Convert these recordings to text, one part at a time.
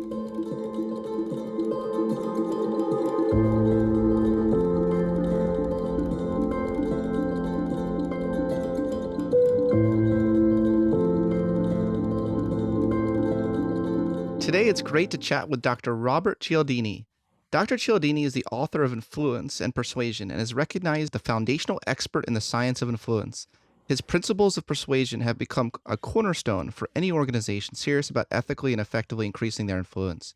Today, it's great to chat with Dr. Robert Cialdini. Dr. Cialdini is the author of Influence and Persuasion and is recognized the foundational expert in the science of influence. His principles of persuasion have become a cornerstone for any organization serious about ethically and effectively increasing their influence.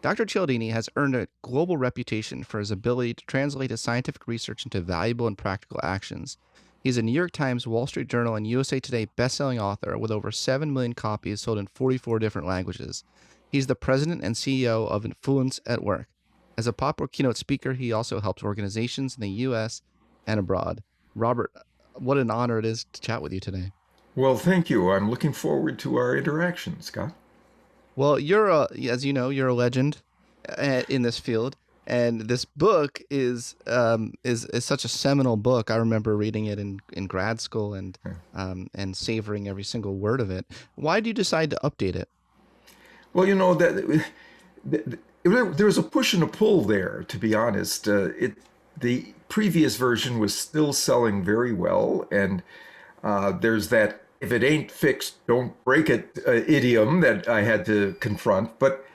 Dr. Cialdini has earned a global reputation for his ability to translate his scientific research into valuable and practical actions. He's a New York Times, Wall Street Journal, and USA Today best-selling author with over 7 million copies sold in 44 different languages. He's the president and CEO of Influence at Work. As a popular keynote speaker, he also helps organizations in the U.S. and abroad. Robert, what an honor it is to chat with you today. Well, thank you. I'm looking forward to our interaction, Scott. Well, as you know, you're a legend in this field, and this book is such a seminal book. I remember reading it in grad school and savoring every single word of it. Why did you decide to update it? Well, there was a push and a pull there, to be honest. The previous version was still selling very well, and there's that "if it ain't fixed, don't break it" idiom that I had to confront. But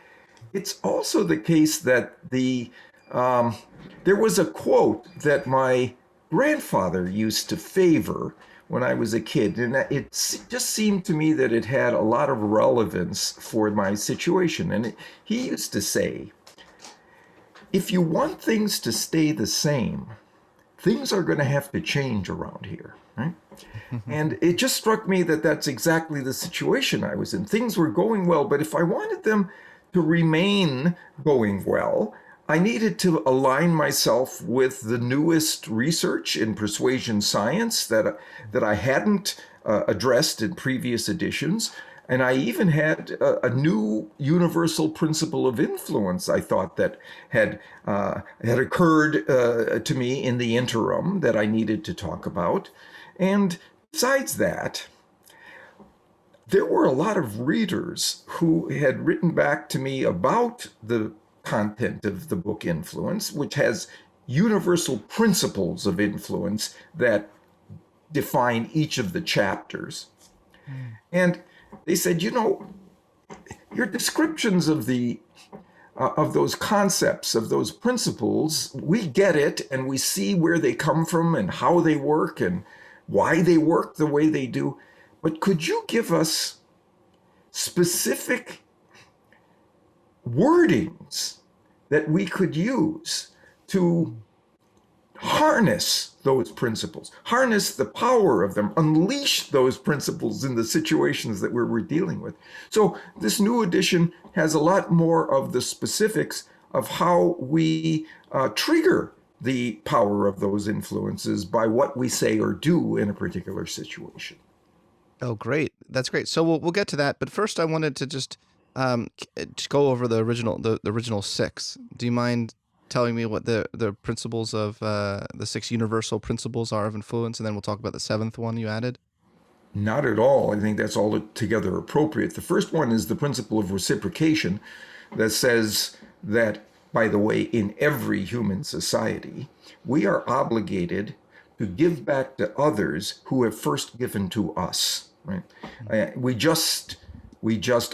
it's also the case that there was a quote that my grandfather used to favor when I was a kid, and it just seemed to me that it had a lot of relevance for my situation. And he used to say, if you want things to stay the same, things are going to have to change around here, right? And it just struck me that that's exactly the situation I was in. Things were going well, but if I wanted them to remain going well, I needed to align myself with the newest research in persuasion science that I hadn't addressed in previous editions. And I even had a new universal principle of influence, I thought, that had occurred to me in the interim that I needed to talk about. And besides that, there were a lot of readers who had written back to me about the content of the book Influence, which has universal principles of influence that define each of the chapters. And they said, your descriptions of those concepts, of those principles, we get it, and we see where they come from and how they work and why they work the way they do. But could you give us specific wordings that we could use to harness those principles, harness the power of them, unleash those principles in the situations that we're dealing with? So this new edition has a lot more of the specifics of how we trigger the power of those influences by what we say or do in a particular situation. Oh, great! That's great. So we'll get to that, but first, I wanted to just go over the original 6. Do you mind telling me what the principles of the 6 universal principles are of influence, and then we'll talk about the 7th one you added? Not at all. I think that's altogether appropriate. The first one is the principle of reciprocation that says that, by the way, in every human society, we are obligated to give back to others who have first given to us. Right? We just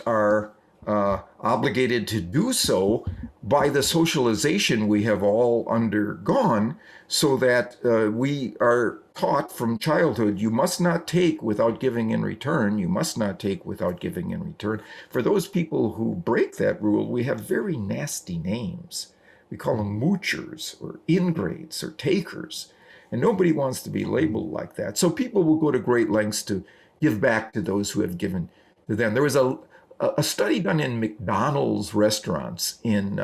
are obligated to do so by the socialization we have all undergone, so that we are taught from childhood, you must not take without giving in return. You must not take without giving in return. For those people who break that rule, we have very nasty names. We call them moochers or ingrates or takers. And nobody wants to be labeled like that. So people will go to great lengths to give back to those who have given to them. There was a study done in McDonald's restaurants in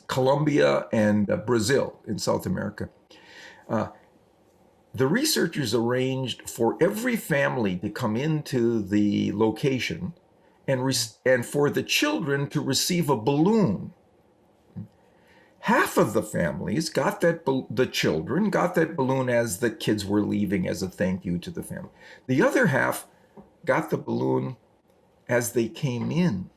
Colombia and Brazil in South America. The researchers arranged for every family to come into the location and for the children to receive a balloon. Half of the families got the children got that balloon as the kids were leaving as a thank you to the family. The other half got the balloon as they came in.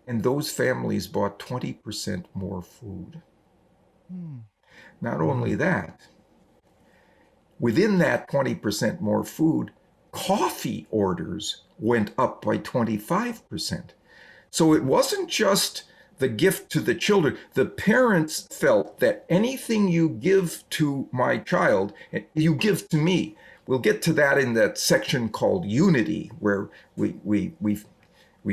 and those families bought 20% more food. Not only that, within that 20% more food, coffee orders went up by 25%. So it wasn't just the gift to the children. The parents felt that anything you give to my child, you give to me. We'll get to that in that section called unity, where we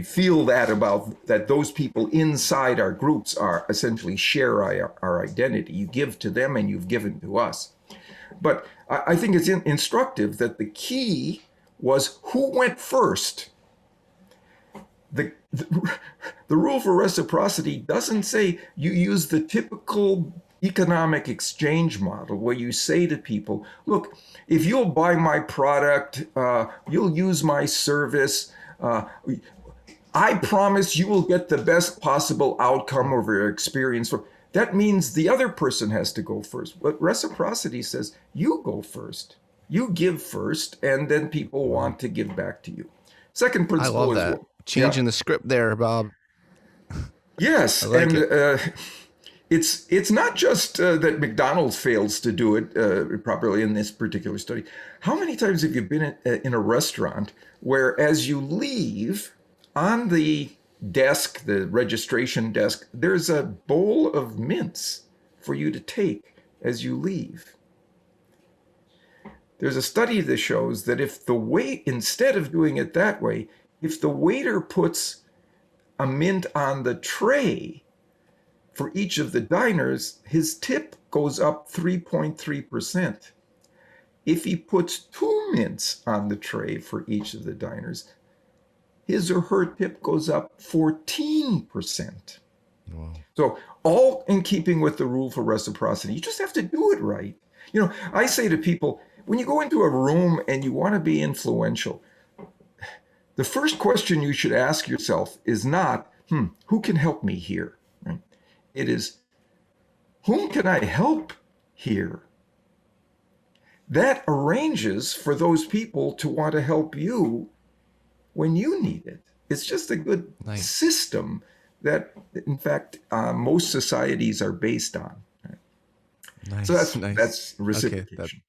feel that about that those people inside our groups are essentially share our identity. You give to them and you've given to us. But I think it's instructive that the key was who went first. The rule for reciprocity doesn't say you use the typical economic exchange model where you say to people, look, if you'll buy my product, you'll use my service, I promise you will get the best possible outcome of your experience. That means the other person has to go first. But reciprocity says you go first, you give first, and then people want to give back to you. Second principle I love is that. Changing the script there, Bob. Yes, like and it's not just that McDonald's fails to do it properly in this particular study. How many times have you been in a restaurant where, as you leave, on the desk, the registration desk, there's a bowl of mints for you to take as you leave? There's a study that shows that if instead of doing it that way, if the waiter puts a mint on the tray for each of the diners, his tip goes up 3.3%. If he puts 2 mints on the tray for each of the diners, his or her tip goes up 14%. Wow. So all in keeping with the rule for reciprocity. You just have to do it right. I say to people, when you go into a room and you want to be influential, the first question you should ask yourself is not, who can help me here? Right? It is, whom can I help here? That arranges for those people to want to help you when you need it. It's just a good system that, in fact, most societies are based on. Right? Nice. So that's reciprocation.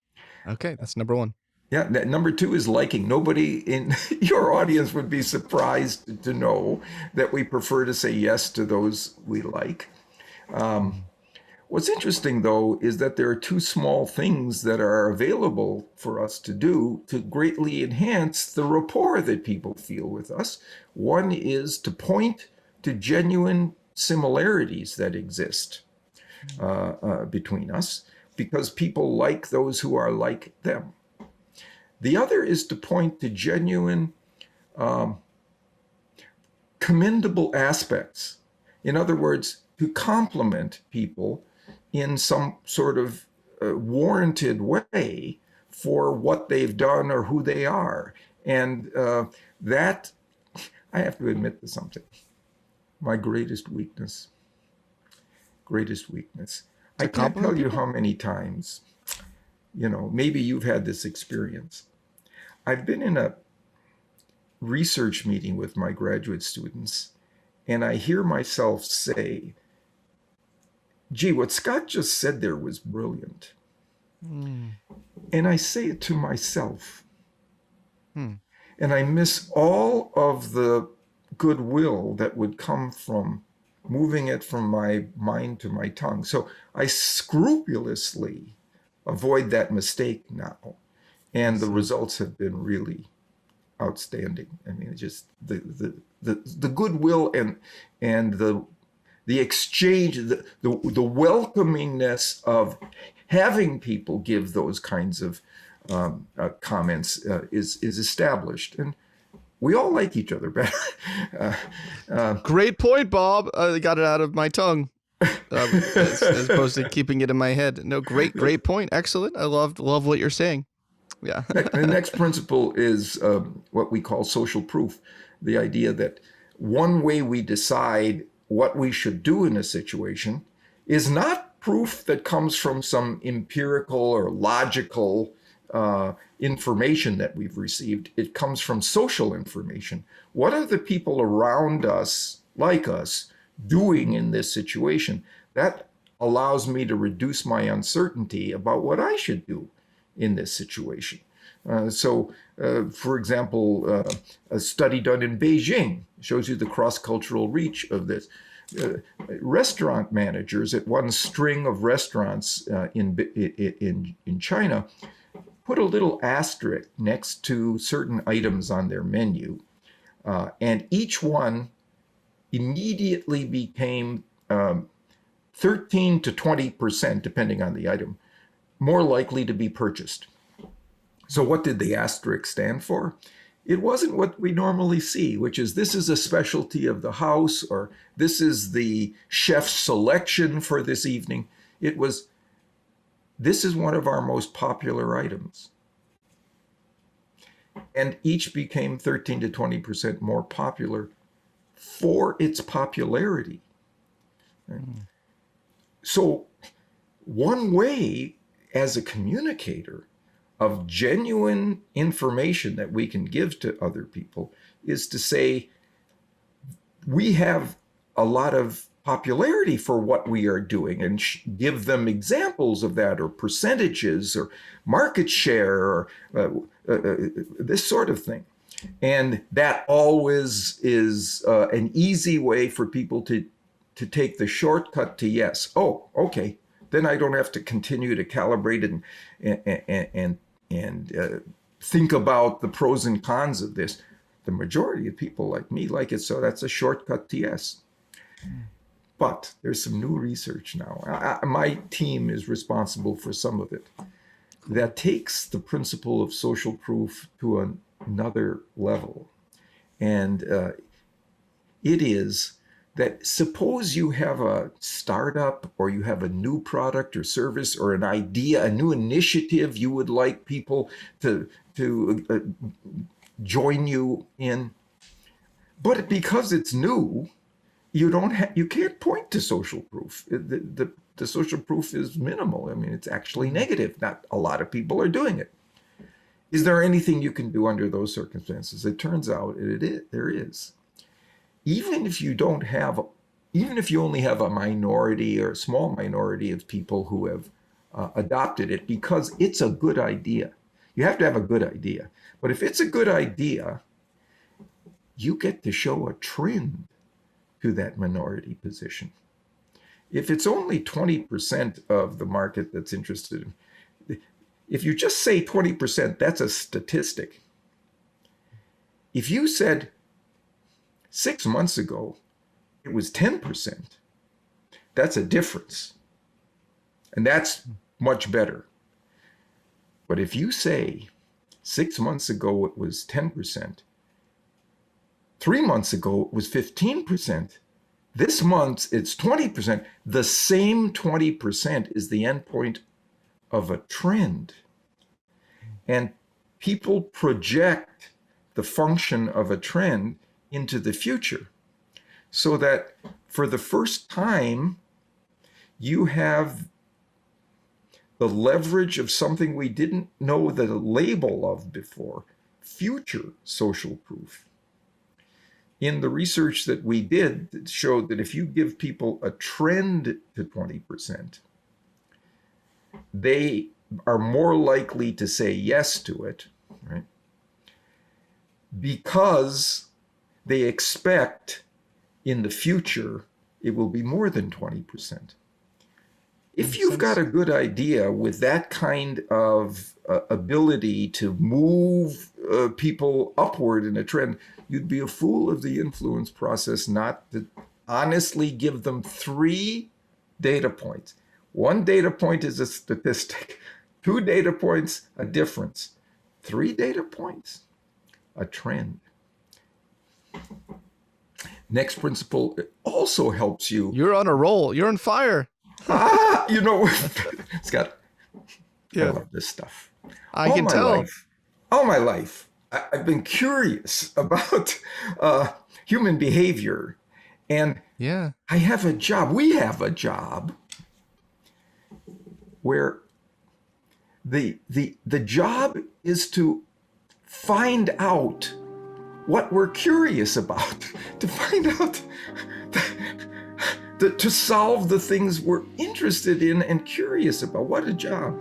Okay, that's number one. Yeah, number two is liking. Nobody in your audience would be surprised to know that we prefer to say yes to those we like. What's interesting, though, is that there are two small things that are available for us to do to greatly enhance the rapport that people feel with us. One is to point to genuine similarities that exist between us, because people like those who are like them. The other is to point to genuine, commendable aspects. In other words, to compliment people in some sort of warranted way for what they've done or who they are. And that, I have to admit to something, my greatest weakness. I can't tell you how many times, maybe you've had this experience. I've been in a research meeting with my graduate students, and I hear myself say, gee, what Scott just said there was brilliant. And I say it to myself. And I miss all of the goodwill that would come from moving it from my mind to my tongue. So I scrupulously avoid that mistake now. And the results have been really outstanding. I mean, just the goodwill and the exchange, the welcomingness of having people give those kinds of comments is established, and we all like each other better. Great point, Bob. I got it out of my tongue, as opposed to keeping it in my head. No, great point. Excellent. I love what you're saying. Yeah. The next principle is what we call social proof. The idea that one way we decide what we should do in a situation is not proof that comes from some empirical or logical information that we've received. It comes from social information. What are the people around us like us doing in this situation, that allows me to reduce my uncertainty about what I should do in this situation. For example, a study done in Beijing shows you the cross-cultural reach of this. Uh, Restaurant managers at one string of restaurants in China put a little asterisk next to certain items on their menu, and each one immediately became 13 to 20%, depending on the item, more likely to be purchased. So what did the asterisk stand for? It wasn't what we normally see, which is this is a specialty of the house, or this is the chef's selection for this evening. It was, this is one of our most popular items. And each became 13 to 20% more popular for its popularity. Right? So one way as a communicator of genuine information that we can give to other people is to say, we have a lot of popularity for what we are doing, and give them examples of that, or percentages, or market share, or this sort of thing. And that always is an easy way for people to take the shortcut to yes. Oh, okay. Then I don't have to continue to calibrate and think about the pros and cons of this. The majority of people like me like it, so that's a shortcut to yes. But there's some new research now. My team is responsible for some of it that takes the principle of social proof to another level. And it is that, suppose you have a startup, or you have a new product or service, or an idea, a new initiative you would like people to join you in. But because it's new, you can't point to social proof. The social proof is minimal. I mean, it's actually negative. Not a lot of people are doing it. Is there anything you can do under those circumstances? It turns out there is. Even if you only have a minority or a small minority of people who have adopted it because it's a good idea. You have to have a good idea. But if it's a good idea, you get to show a trend to that minority position. If it's only 20% of the market that's interested in, if you just say 20%, that's a statistic. If you said 6 months ago it was 10%, that's a difference. And that's much better. But if you say 6 months ago it was 10%, 3 months ago it was 15%, this month it's 20%, the same 20% is the endpoint of a trend. And people project the function of a trend into the future, so that for the first time you have the leverage of something we didn't know the label of before, future social proof. In the research that we did, it showed that if you give people a trend to 20%, they are more likely to say yes to it, right? Because they expect in the future it will be more than 20%. If you've got a good idea with that kind of ability to move people upward in a trend, you'd be a fool of the influence process not to honestly give them 3 data points. 1 data point is a statistic. 2 data points, a difference. 3 data points, a trend. Next principle, it also helps you. You're on a roll. You're on fire. Scott, I love this stuff. I can tell. All my life, I've been curious about human behavior. And Yeah. I have a job. We have a job where the job is to find out what we're curious about, to find out, to solve the things we're interested in and curious about. What a job.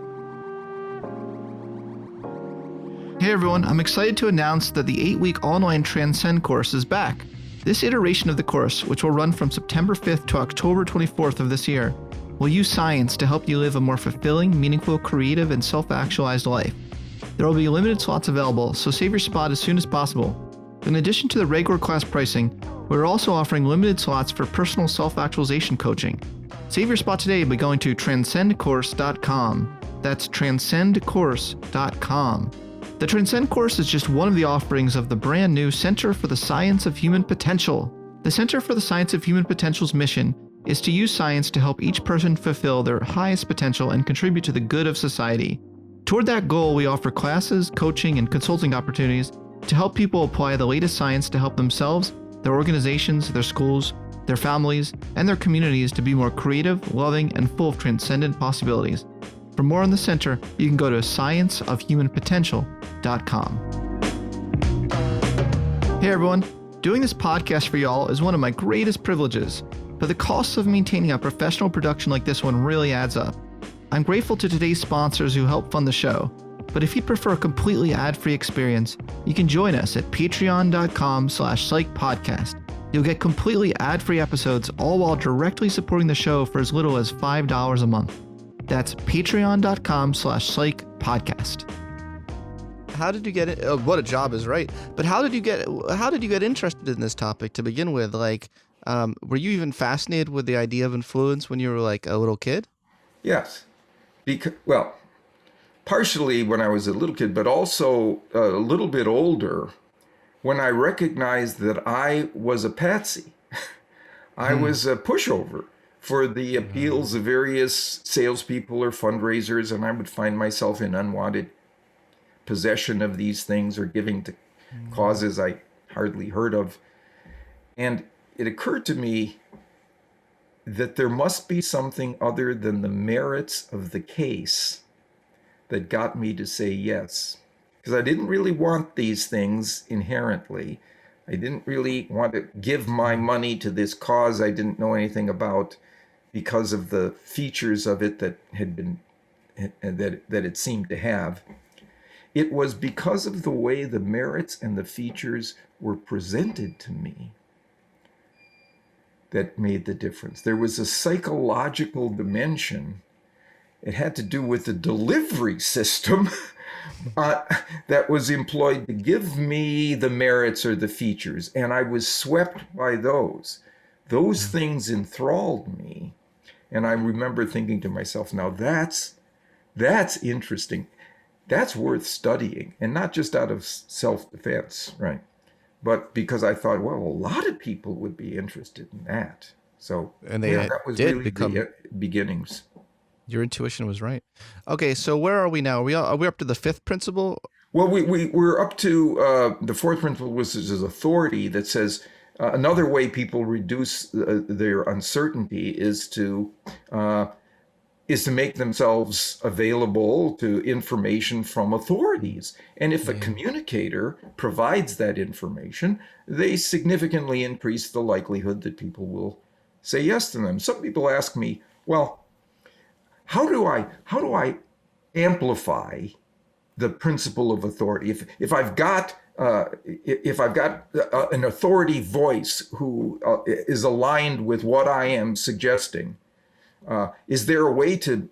Hey everyone, I'm excited to announce that the 8-week online Transcend course is back. This iteration of the course, which will run from September 5th to October 24th of this year, will use science to help you live a more fulfilling, meaningful, creative, and self-actualized life. There will be limited slots available, so save your spot as soon as possible. In addition to the regular class pricing, we're also offering limited slots for personal self-actualization coaching. Save your spot today by going to transcendcourse.com. That's transcendcourse.com. The Transcend course is just one of the offerings of the brand new Center for the Science of Human Potential. The Center for the Science of Human Potential's mission is to use science to help each person fulfill their highest potential and contribute to the good of society. Toward that goal, we offer classes, coaching, and consulting opportunities to help people apply the latest science to help themselves, their organizations, their schools, their families, and their communities to be more creative, loving, and full of transcendent possibilities. For more on the center, you can go to scienceofhumanpotential.com. Hey everyone, doing this podcast for y'all is one of my greatest privileges, but the costs of maintaining a professional production like this one really adds up. I'm grateful to today's sponsors who help fund the show, but if you prefer a completely ad-free experience, you can join us at patreon.com/psychpodcast. You'll get completely ad-free episodes, all while directly supporting the show for as little as $5 a month. That's patreon.com/psychpodcast. How did you get it? What a job is right. But how did you get interested in this topic to begin with? Like, were you even fascinated with the idea of influence when you were like a little kid? Yes. Well, partially when I was a little kid, but also a little bit older, when I recognized that I was a patsy. I was a pushover for the appeals of various salespeople or fundraisers, and I would find myself in unwanted possession of these things or giving to causes I hardly heard of. And it occurred to me that there must be something other than the merits of the case that got me to say yes. Because I didn't really want these things inherently. I didn't really want to give my money to this cause I didn't know anything about because of the features of it that had been that it seemed to have. It was because of the way the merits and the features were presented to me that made the difference. There was a psychological dimension. It had to do with the delivery system that was employed to give me the merits or the features, and I was swept by those. Those things enthralled me, and I remember thinking to myself, now that's interesting. That's worth studying, and not just out of self-defense, right? But because I thought, well, a lot of people would be interested in that. So, and they that was did really become the beginnings. Your intuition was right. Okay, so where are we now? Are we up to the fifth principle? Well, we're up to the fourth principle, which is authority, that says another way people reduce their uncertainty is to make themselves available to information from authorities. And if a communicator provides that information, they significantly increase the likelihood that people will say yes to them. Some people ask me, well, how do I amplify the principle of authority? If I've got an authority voice who is aligned with what I am suggesting, is there a way to?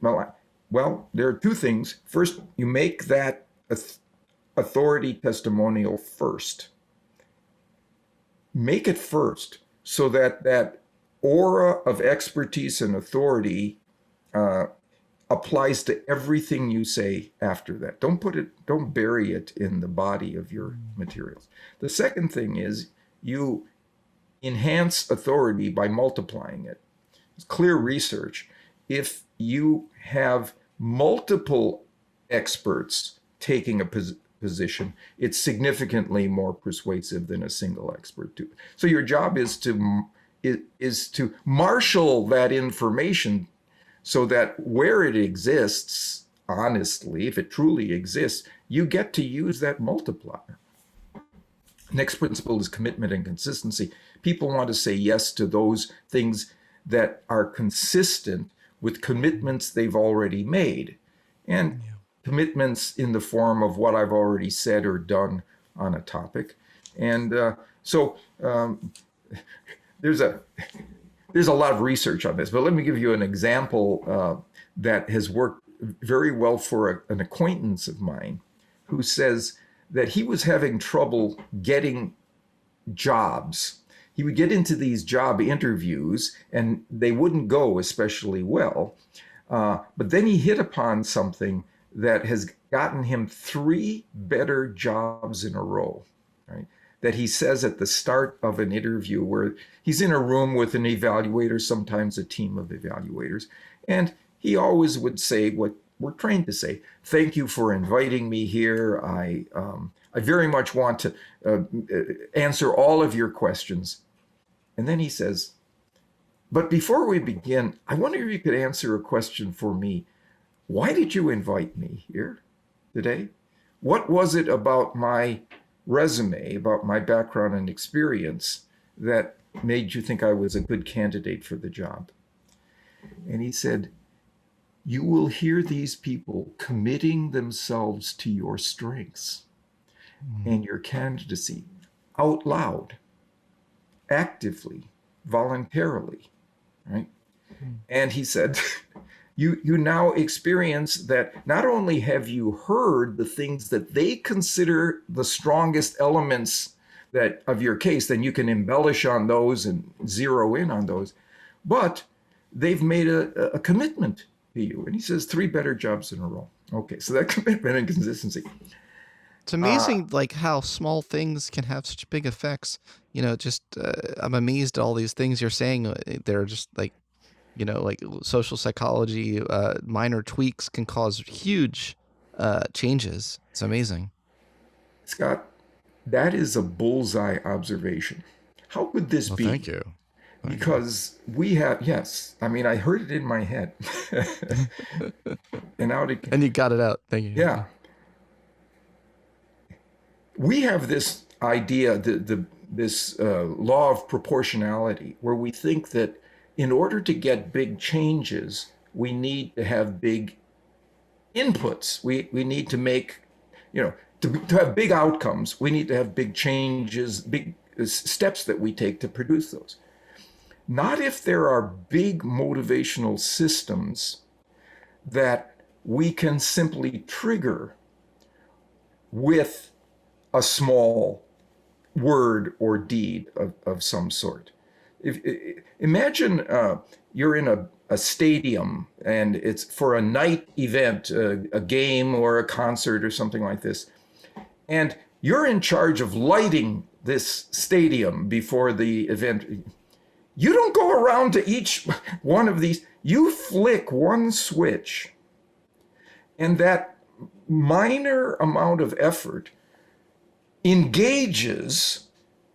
Well, there are two things. First, you make that authority testimonial first. Make it first, so that aura of expertise and authority applies to everything you say after that. Don't bury it in the body of your materials. The second thing is you enhance authority by multiplying it. It's clear research. If you have multiple experts taking a position, it's significantly more persuasive than a single expert. So your job is to marshal that information so that where it exists, honestly, if it truly exists, you get to use that multiplier. Next principle is commitment and consistency. People want to say yes to those things that are consistent with commitments they've already made. And Yeah. commitments in the form of what I've already said or done on a topic. And so there's a there's a lot of research on this, but let me give you an example that has worked very well for an acquaintance of mine who says that he was having trouble getting jobs. He would get into these job interviews and they wouldn't go especially well. But then he hit upon something that has gotten him 3 better jobs in a row, right? That he says at the start of an interview where he's in a room with an evaluator, sometimes a team of evaluators, and he always would say what we're trained to say: "Thank you for inviting me here. I very much want to answer all of your questions." And then he says, "But before we begin, I wonder if you could answer a question for me. Why did you invite me here today? What was it about my resume, about my background and experience, that made you think I was a good candidate for the job?" And he said, "You will hear these people committing themselves to your strengths and your candidacy out loud, actively, voluntarily, right?" And he said, you now experience that not only have you heard the things that they consider the strongest elements that of your case, then you can embellish on those and zero in on those, but they've made a commitment to you. And he says 3 better jobs in a row. Okay, so that commitment and consistency. It's amazing, like how small things can have such big effects. Just I'm amazed at all these things you're saying. They're just like, like social psychology, minor tweaks can cause huge changes. It's amazing. Scott, that is a bullseye observation. How could this Well, be? thank you. Thank you. Because we have, yes, I mean, I heard it in my head. And out it, And you got it out. Thank you. yeah. We have this idea, this law of proportionality, where we think that in order to get big changes, we need to have big inputs. We need to make, to have big outcomes, we need to have big changes, big steps that we take to produce those. Not if there are big motivational systems that we can simply trigger with a small word or deed of some sort. Imagine you're in a stadium and it's for a night event, a game or a concert or something like this, and you're in charge of lighting this stadium before the event. You don't go around to each one of these. You flick one switch, and that minor amount of effort engages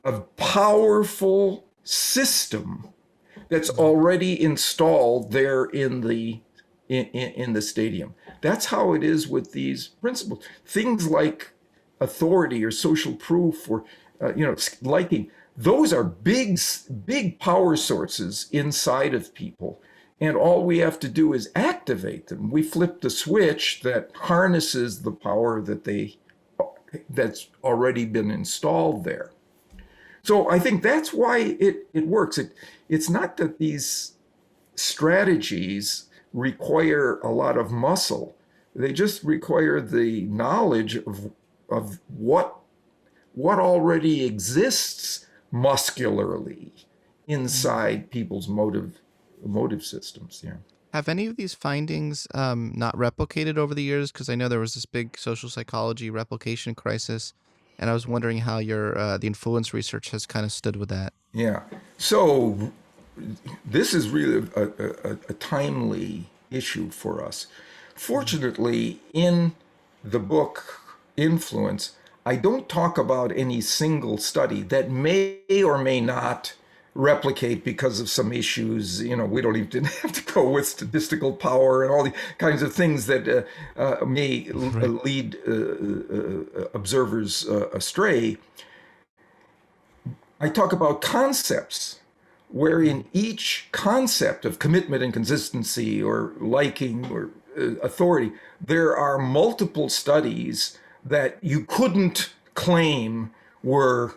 a powerful system that's already installed there in the stadium. That's how it is with these principles. Things like authority or social proof or liking. Those are big power sources inside of people. And all we have to do is activate them. We flip the switch that harnesses the power that's already been installed there. So I think that's why it works. It's not that these strategies require a lot of muscle. They just require the knowledge of what already exists muscularly inside people's motive systems. Yeah. Have any of these findings not replicated over the years? Because I know there was this big social psychology replication crisis, and I was wondering how the influence research has kind of stood with that. Yeah. So this is really a timely issue for us. Fortunately, in the book Influence, I don't talk about any single study that may or may not replicate because of some issues. We don't even have to go with statistical power and all the kinds of things that may lead observers astray. I talk about concepts, wherein each concept of commitment and consistency or liking or authority, there are multiple studies that you couldn't claim were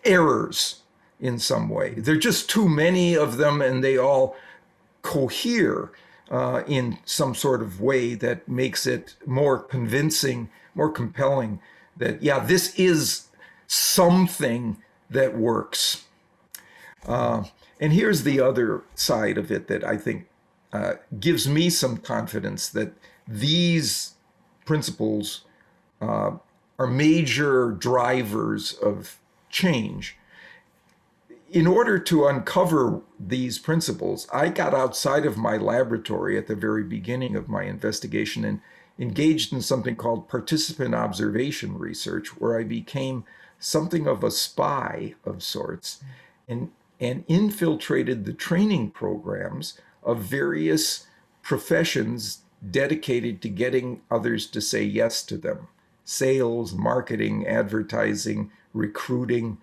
errors in some way. There are just too many of them, and they all cohere in some sort of way that makes it more convincing, more compelling that, yeah, this is something that works. And here's the other side of it that I think gives me some confidence that these principles are major drivers of change. In order to uncover these principles, I got outside of my laboratory at the very beginning of my investigation and engaged in something called participant observation research, where I became something of a spy of sorts and, and infiltrated the training programs of various professions dedicated to getting others to say yes to them: sales, marketing, advertising, recruiting,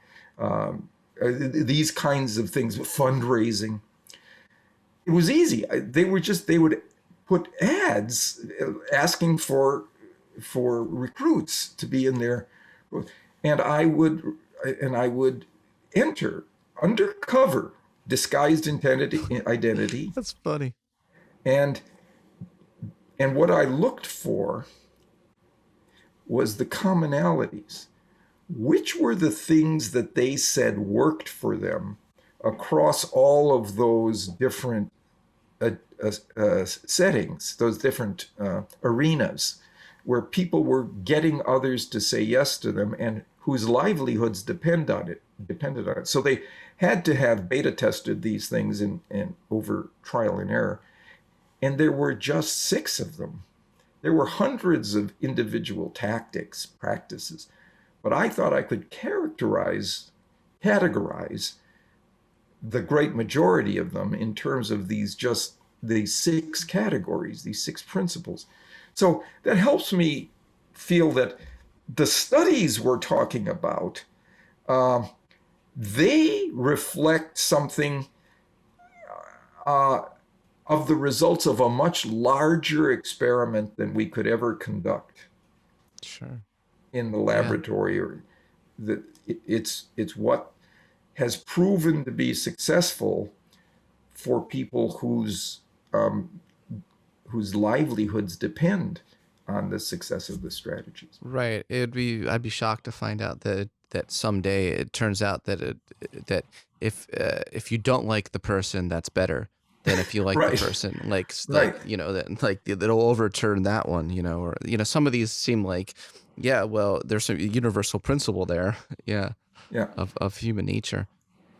these kinds of things, fundraising. It was easy. They would put ads asking for recruits to be in there, and I would enter undercover, disguised identity, That's funny. and what I looked for was the commonalities. Which were the things that they said worked for them across all of those different settings, those different arenas where people were getting others to say yes to them and whose livelihoods depended on it. So they had to have beta tested these things in over trial and error. And there were just 6 of them. There were hundreds of individual tactics, practices, but I thought I could categorize the great majority of them in terms of these 6 categories, these 6 principles. So that helps me feel that the studies we're talking about, they reflect something of the results of a much larger experiment than we could ever conduct Sure. in the Yeah. laboratory, or that it's what has proven to be successful for people whose livelihoods depend on the success of the strategies. Right. I'd be shocked to find out that someday it turns out that if you don't like the person, that's better than if you like the Right, person. right. That it'll overturn that one, or some of these seem like, yeah, well, there's some universal principle there, yeah, Yeah. of human nature.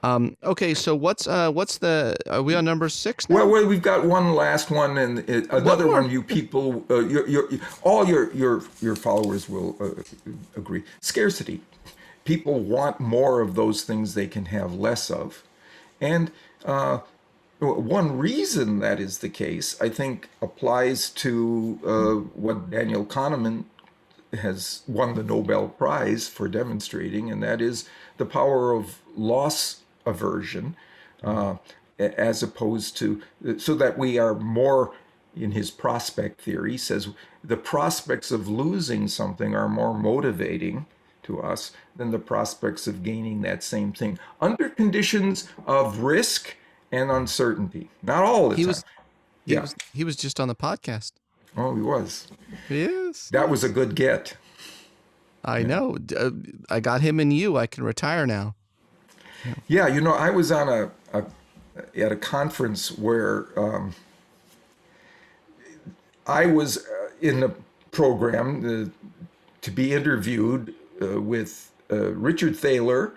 Okay, so what's the are we on number 6 Well, now? we've got one last one, and One another one. more. You people, all your followers will agree. Scarcity. People want more of those things they can have less of, and one reason that is the case, I think, applies to what Daniel Kahneman has won the Nobel Prize for demonstrating, and that is the power of loss aversion, uh, as opposed to, so that we are more, in his prospect theory, says the prospects of losing something are more motivating to us than the prospects of gaining that same thing under conditions of risk and uncertainty. Not all the He time. was Yeah. he was just on the podcast. Oh, he was. Yes, That was a yes. good get. I Yeah. know. I got him and you. I can retire now. Yeah. Yeah, I was on at a conference where I was in a program to be interviewed with Richard Thaler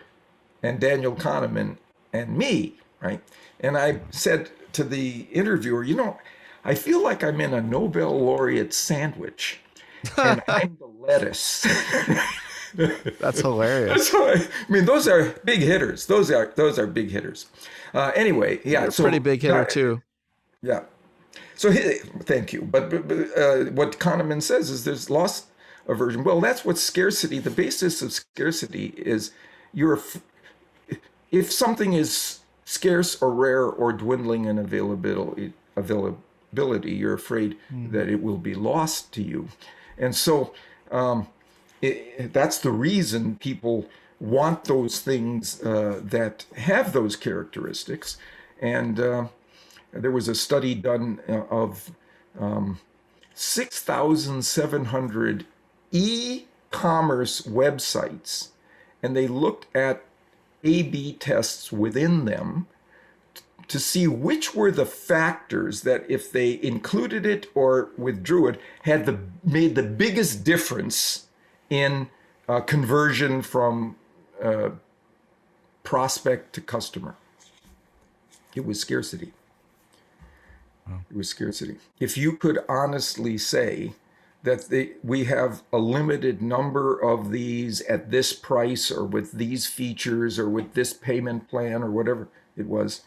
and Daniel Kahneman and me, right? And I said to the interviewer, I feel like I'm in a Nobel laureate sandwich, and I'm the lettuce. That's hilarious. So, I mean, those are big hitters. Those are big hitters. Anyway, yeah. You're a pretty So, big hitter too. yeah. So, thank you. But what Kahneman says is there's loss aversion. Well, that's what scarcity, the basis of scarcity is you're, if something is scarce or rare or dwindling in availability, you're afraid Mm. that it will be lost to you. And so that's the reason people want those things that have those characteristics. And there was a study done of 6,700 e-commerce websites, and they looked at A/B tests within them to see which were the factors that, if they included it or withdrew it, made the biggest difference in conversion from uh, prospect to customer. It was scarcity. Wow. It was scarcity. If you could honestly say that we have a limited number of these at this price or with these features or with this payment plan or whatever it was,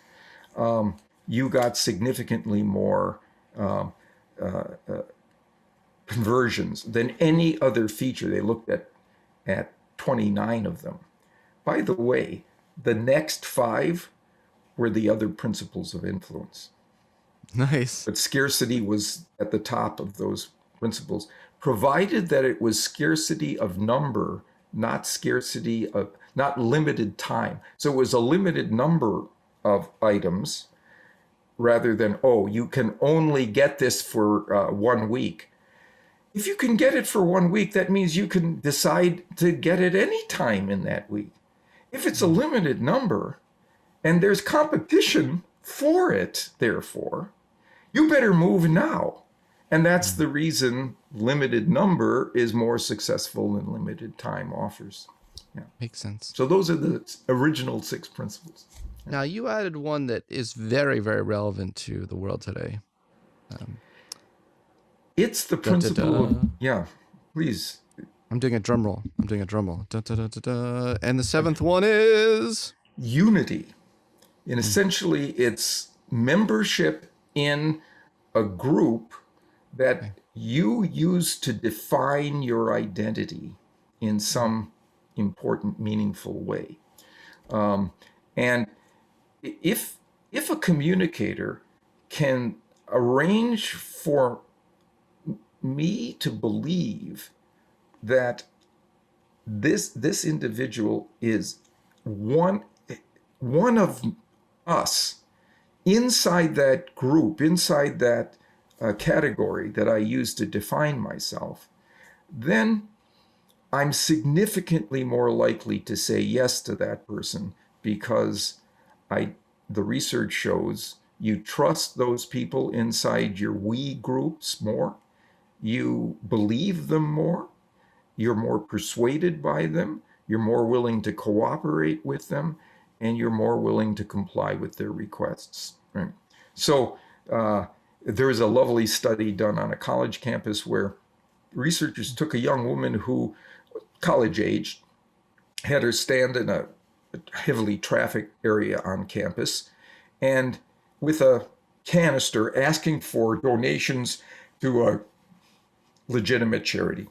you got significantly more um, conversions than any other feature. They looked at 29 of them. By the way, the next 5 were the other principles of influence. Nice. But scarcity was at the top of those principles, provided that it was scarcity of number, not scarcity of, not limited time. So it was a limited number of items rather than, oh, you can only get this for 1 week. If you can get it for 1 week, that means you can decide to get it any time in that week. If it's a Mm. limited number and there's competition for it, therefore, you better move now. And that's Mm. the reason limited number is more successful than limited time offers. Yeah. Makes sense. So those are the original 6 principles. Now, you added one that is very, very relevant to the world today. Um, It's the da, da, principle of, da. yeah, please. I'm doing a drum roll. I'm doing a drum roll. Da, da, da, da, da. And the 7th one is Unity. And Mm. essentially, it's membership in a group Okay. that you use to define your identity in some important, meaningful way. Um, and if a communicator can arrange for me to believe that this individual is one of us inside that group, inside that category that I use to define myself, then I'm significantly more likely to say yes to that person because I the research shows you trust those people inside your we groups more, you believe them more, you're more persuaded by them, you're more willing to cooperate with them, and you're more willing to comply with their requests. Right? So there was a lovely study done on a college campus where researchers took a young woman who, college aged, had her stand in a heavily trafficked area on campus and with a canister asking for donations to a legitimate charity.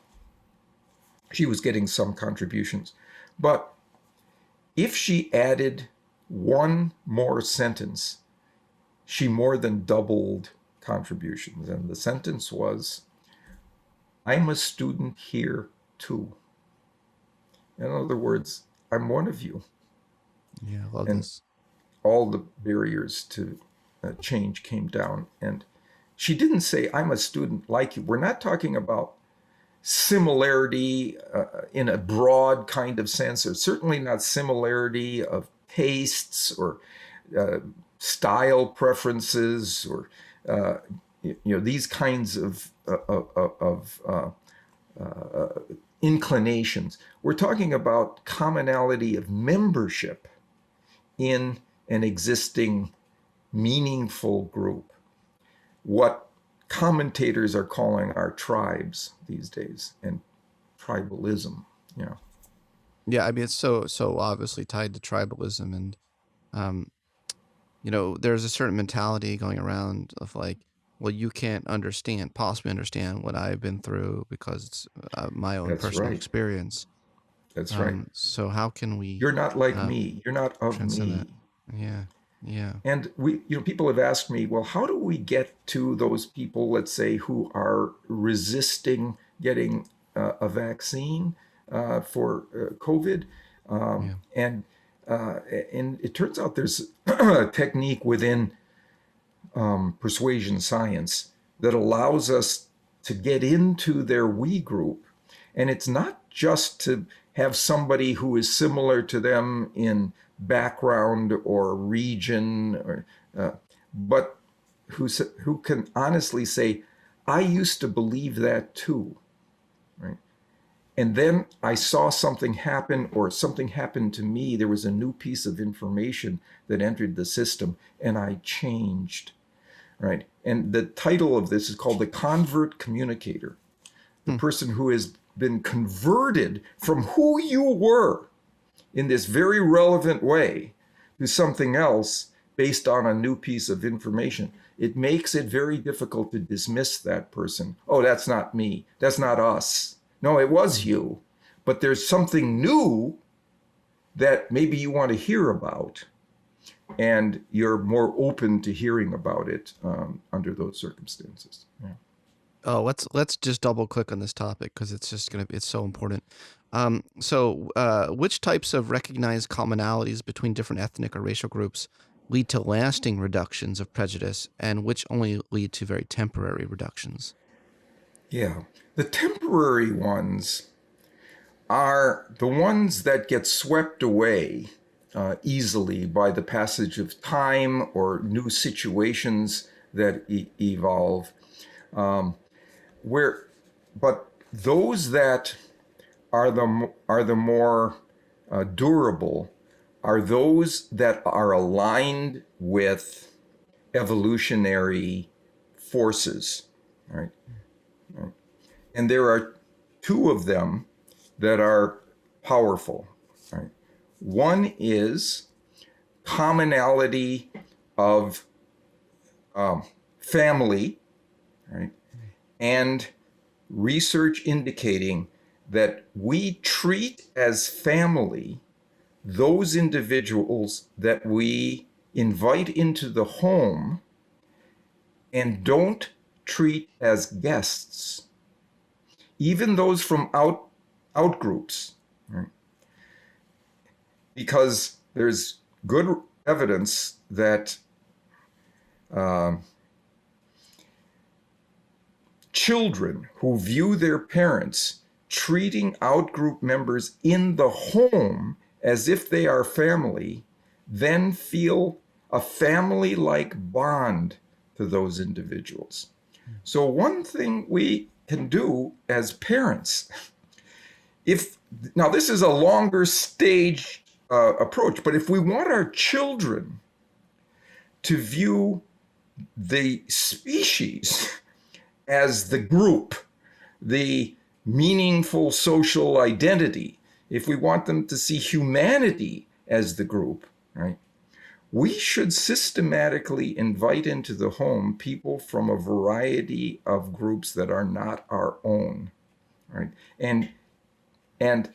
She was getting some contributions. But if she added one more sentence, she more than doubled contributions. And the sentence was, I'm a student here too. In other words, I'm one of you. Yeah, I love And this. all the barriers to change came down. And she didn't say, I'm a student like you. We're not talking about similarity in a broad kind of sense, or certainly not similarity of tastes or uh, style preferences or these kinds of inclinations. We're talking about commonality of membership in an existing meaningful group. What commentators are calling our tribes these days, and tribalism. You know, Yeah, I mean, it's so obviously tied to tribalism, and um, there's a certain mentality going around of like, well, you can't possibly understand what I've been through because it's my own That's personal right. experience. That's right. So how can we You're not like um, me. You're not of transcend that? me. Yeah, yeah, And people have asked me, well, how do we get to those people, let's say, who are resisting getting a vaccine for COVID? yeah. And and it turns out there's a technique within persuasion science that allows us to get into their we group. And it's not just to have somebody who is similar to them in background or region, uh, but who can honestly say, I used to believe that too, right? And then I saw something happen, or something happened to me. There was a new piece of information that entered the system, and I changed, right? And the title of this is called The Convert Communicator, the Hmm. person who has been converted from who you were in this very relevant way to something else based on a new piece of information. It makes it very difficult to dismiss that person. Oh, that's not me. That's not us. No, it was you. But there's something new that maybe you want to hear about, and you're more open to hearing about it under those circumstances. Yeah. Oh, let's just double click on this topic because it's so important. Which types of recognized commonalities between different ethnic or racial groups lead to lasting reductions of prejudice, and which only lead to very temporary reductions? Yeah. The temporary ones are the ones that get swept away easily by the passage of time or new situations that evolve. Um, where, but those that are the more durable are those that are aligned with evolutionary forces, right? And there are two of them that are powerful, right? One is commonality of family, right? And research indicating that we treat as family those individuals that we invite into the home and don't treat as guests, even those from out groups, right? Because there's good evidence that uh, children who view their parents treating outgroup members in the home as if they are family then feel a family like bond to those individuals. So, one thing we can do as parents, if now this is a longer stage approach, but if we want our children to view the species as the group, the meaningful social identity, if we want them to see humanity as the group, right, we should systematically invite into the home people from a variety of groups that are not our own, right? And and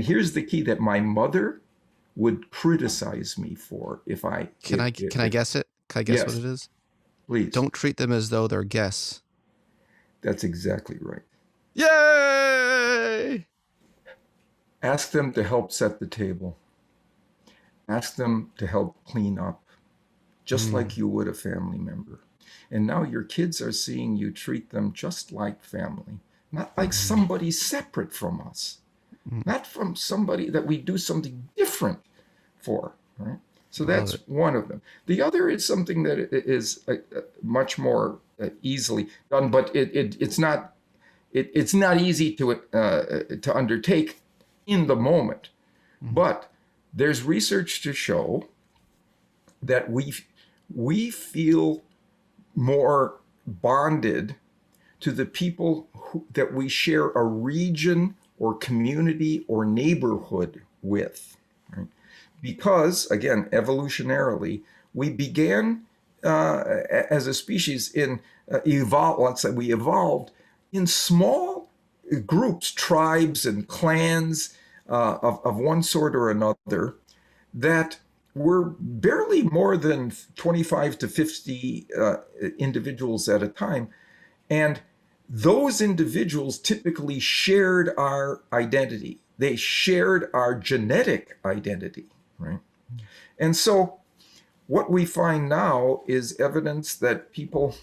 here's the key that my mother would criticize me for if I Can I guess it? Can I guess what yes, it is? please. Don't treat them as though they're guests. That's exactly right. Yay! Ask them to help set the table. Ask them to help clean up, just like Mm, you would a family member. And now your kids are seeing you treat them just like family, not like mm, somebody separate from us, mm. not from somebody that we do something different for, right? So I love that's it. one of them. The other is something that is much more easily done, but it's not easy to undertake in the moment. Mm, But there's research to show that we feel more bonded to the people that we share a region or community or neighborhood with, right? Because again, evolutionarily, we began as a species in evolve. Let's say we evolved in small groups, tribes, and clans of one sort or another that were barely more than 25 to 50 individuals at a time. And those individuals typically shared our identity. They shared our genetic identity, right? And so what we find now is evidence that people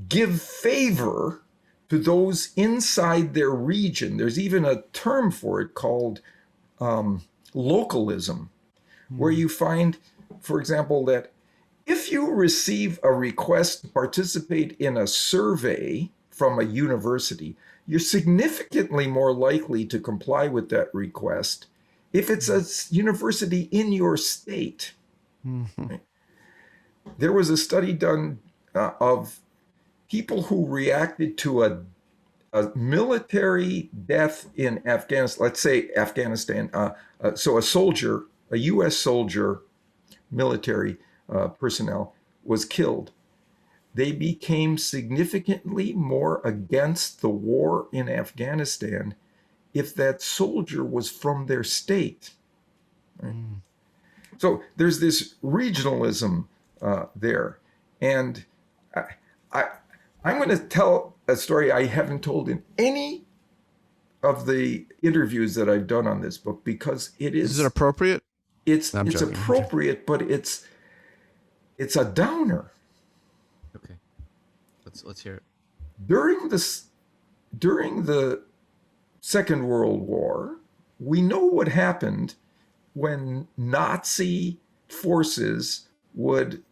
give favor to those inside their region. There's even a term for it called localism, where you find, for example, that if you receive a request to participate in a survey from a university, you're significantly more likely to comply with that request if it's a university in your state. Mm-hmm. There was a study done of people who reacted to a military death in Afghanistan, let's say Afghanistan, so a soldier, a US soldier, military personnel, was killed. They became significantly more against the war in Afghanistan if that soldier was from their state. Right? So there's this regionalism there. And I, I'm going to tell a story I haven't told in any of the interviews that I've done on this book because Is it appropriate? it's No, I'm it's joking. I'm joking. appropriate, but it's a downer. Okay, let's hear it. During this during the Second World War, we know what happened when Nazi forces would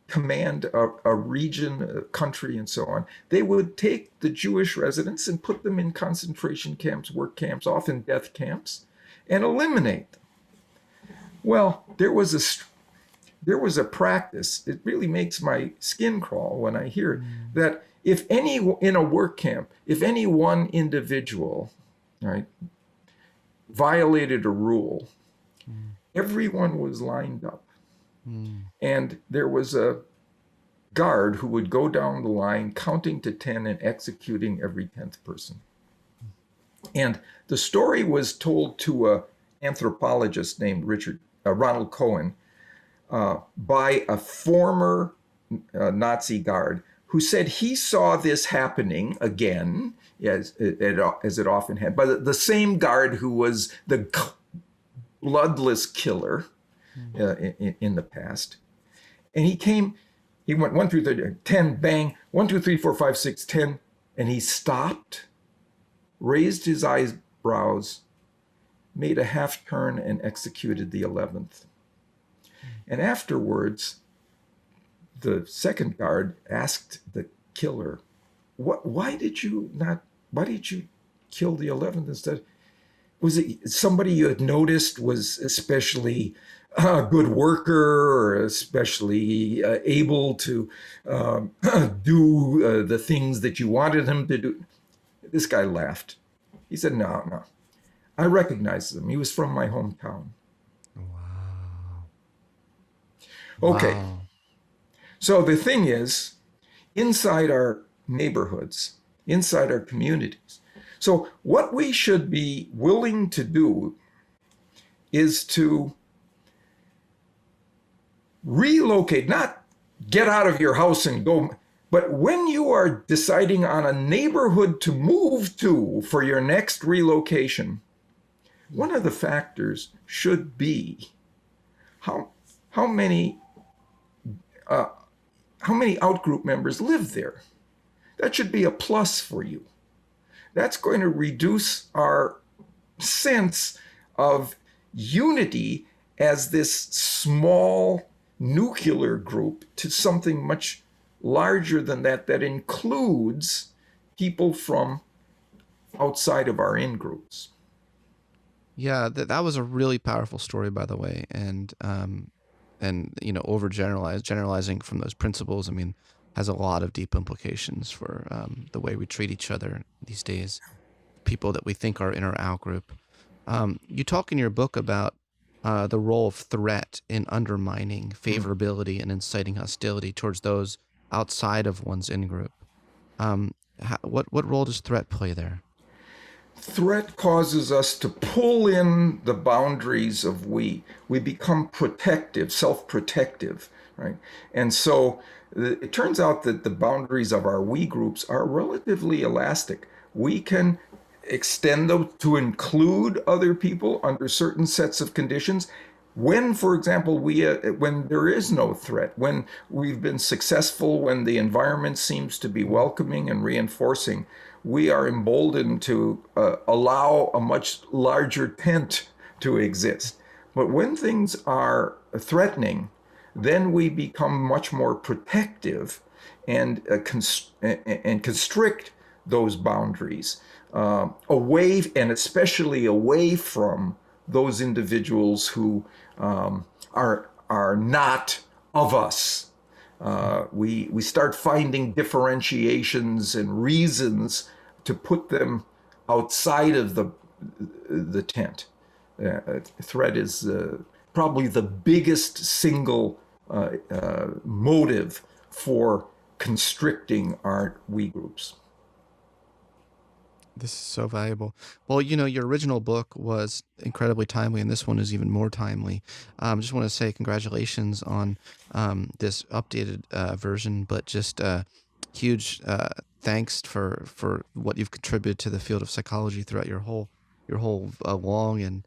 command a region, a country, and so on. They would take the Jewish residents and put them in concentration camps, work camps, often death camps, and eliminate them. Well, there was a practice. It really makes my skin crawl when I hear it. That if any in a work camp, if any one individual, right, violated a rule, everyone was lined up. And there was a guard who would go down the line counting to 10 and executing every 10th person. And the story was told to an anthropologist named Ronald Cohen by a former Nazi guard who said he saw this happening again, as it often had, by the same guard who was the bloodless killer in the past. And he went 1 through 30, 10, bang, 1, 2, 3, 4, 5, 6, 10, and he stopped, raised his eyebrows, made a half turn, and executed the 11th. And afterwards, the second guard asked the killer, why did you kill the 11th instead? Was it somebody you had noticed was especially a good worker or especially able to do the things that you wanted him to do? This guy laughed. He said, no. I recognized him. He was from my hometown. Wow. Okay. Wow. So the thing is, inside our neighborhoods, inside our communities, so what we should be willing to do is to relocate, not get out of your house and go, but when you are deciding on a neighborhood to move to for your next relocation, one of the factors should be how many outgroup members live there. That should be a plus for you. That's going to reduce our sense of unity as this small nuclear group to something much larger than that includes people from outside of our in-groups. Yeah, that was a really powerful story, by the way, and generalizing from those principles, I mean, has a lot of deep implications for the way we treat each other these days, people that we think are in our out group. You talk in your book about the role of threat in undermining favorability and inciting hostility towards those outside of one's in-group. What role does threat play there? Threat causes us to pull in the boundaries of we. We become protective, self-protective, right? And so it turns out that the boundaries of our we groups are relatively elastic. We can extend them to include other people under certain sets of conditions. When, for example, when there is no threat, when we've been successful, when the environment seems to be welcoming and reinforcing, we are emboldened to allow a much larger tent to exist. But when things are threatening, then we become much more protective and constrict those boundaries away, and especially away from those individuals who are not of us. We start finding differentiations and reasons to put them outside of the tent. Threat is probably the biggest single motive for constricting our we groups. This is so valuable. Well, your original book was incredibly timely, and this one is even more timely. Just want to say congratulations on this updated version, but just huge thanks for what you've contributed to the field of psychology throughout your whole long and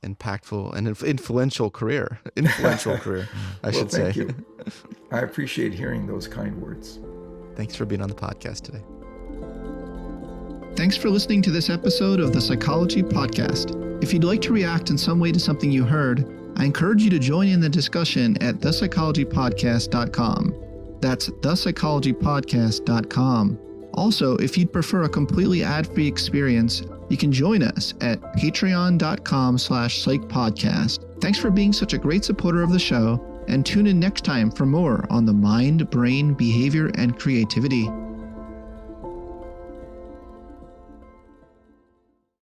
impactful and influential career. Influential career, I should say. Thank you. I appreciate hearing those kind words. Thanks for being on the podcast today. Thanks for listening to this episode of the Psychology Podcast. If you'd like to react in some way to something you heard, I encourage you to join in the discussion at thepsychologypodcast.com. That's thepsychologypodcast.com. Also, if you'd prefer a completely ad-free experience, you can join us at patreon.com/psychpodcast. Thanks for being such a great supporter of the show, and tune in next time for more on the mind, brain, behavior, and creativity.